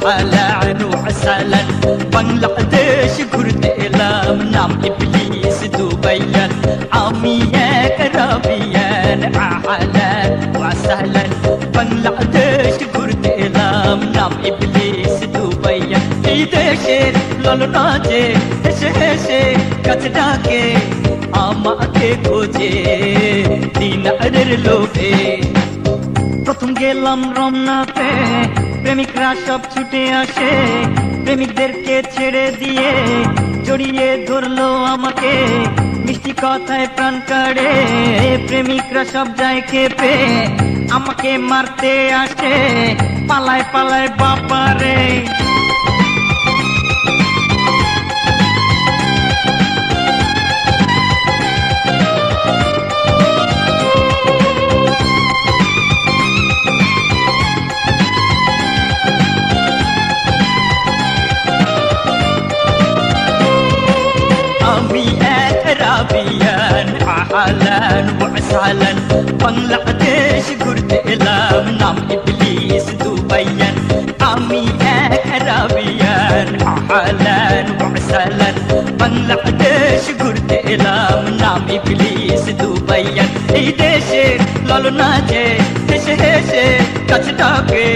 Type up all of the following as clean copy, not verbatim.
أهلا وسهلا বাংলাদেশ ঘুরতে এলাম নাম ইবলিস দুবাইয়ান আমি এক রাবিয়ান আহলান ওয়া সাহলান বাংলাদেশ ঘুরতে এলাম নাম ইবলিস দুবাইয়ান এই দেশের ললনা যে হেসে হেসে কাছে ডাকে আমাকে খোঁজে দিনারের লোভে প্রথম গেলাম রমনাতে প্রেমিকরা সব ছুটে আসে প্রেমিকদেরকে ছেড়ে দিয়ে জড়িয়ে ধরলো আমাকে মিষ্টি কথায় প্রাণ কাড়ে প্রেমিকরা সব যায় খেপে আমাকে মারতে আসে পালায় পালায় বাপারে أهلا وسهلا বাংলাদেশ ঘুরতে এলাম নাম ইবলিস দুবাইয়ান আমি এক রাবিয়ান আহলান ওয়া সাহলান বাংলাদেশ ঘুরতে এলাম নাম ইবলিস দুবাইয়ান এই দেশের ললনা যে হেসে হেসে কাছে ডাকে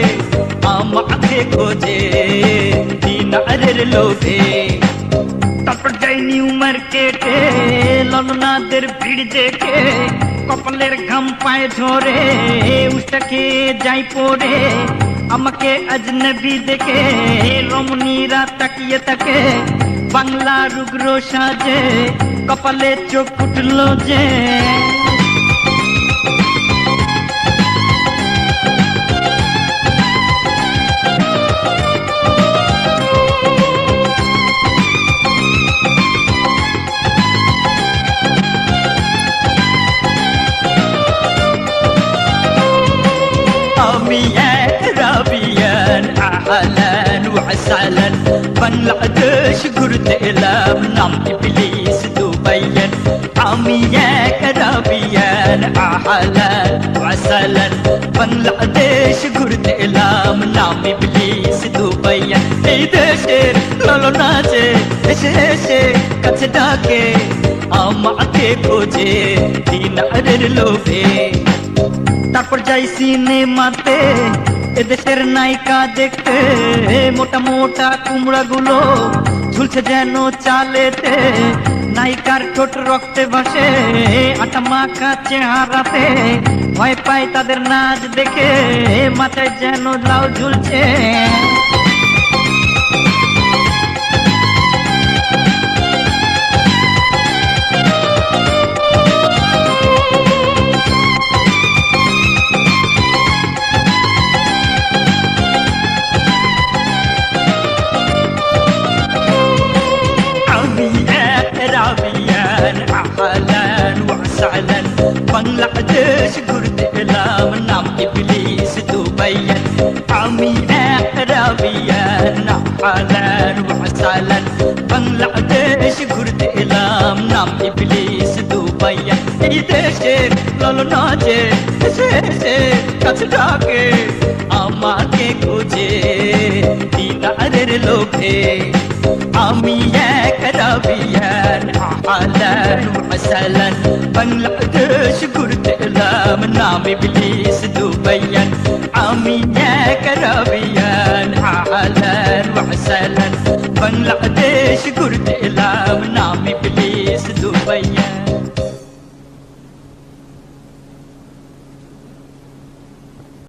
আমাকে খোঁজে দিনারের লোভে তারপর যাই নিউ মার্কেটে ললনাদের ভিড় দেখে কপালের ঘাম পায়ে ঝরে উষ্টাকে যাই পড়ে আমাকে আজনবী দেখে রমণীরা তাকিয়ে থাকে বাংলা রুগ্র সাজে কপালে চোখ উঠলো যে أهلا وسهلا বাংলাদেশ ঘুরতে এলাম নাম ইবলিস দুবাইয়ান আমি এক রাবিয়ান আহলান ওয়া সাহলান বাংলাদেশ ঘুরতে এলাম নাম ইবলিস দুবাইয়ান এই দেশের ললনা যে হেসে হেসে কাছে ডাকে আমাকে খোঁজে দিনারের লোভে তারপর যাই সিনেমাতে এদেশের নায়িকা দেখতে মোটা মোটা কুমড়া গুলো ঝুলছে যেন চালেতে নায়িকার ঠোঁট রক্তে ভাসে আটা মাখা চেহারাতে ভয় পায় তাদের নাচ দেখে মাথায় যেন লাউ ঝুলছে বাংলাদেশ ঘুরতে এলাম নাম ইবলিস দুবাইয়ান আমি এক রাবিয়ান আহলান ওয়া সাহলান বাংলাদেশ ঘুরতে এলাম নাম ইবলিস দুবাইয়ান এই দেশের ললনা যে হেসে হেসে কাছে ডাকে আমাকে খোঁজে দিনারের লোভে আমি এক রাবিয়ান আহলান ওয়া সাহলান বাংলাদেশ ঘুরতে এলাম নাম ইবলিস দুবাইয়ান আমি এক রাবিয়ান আহলান ওয়া সাহলান বাংলাদেশ ঘুরতে এলাম নাম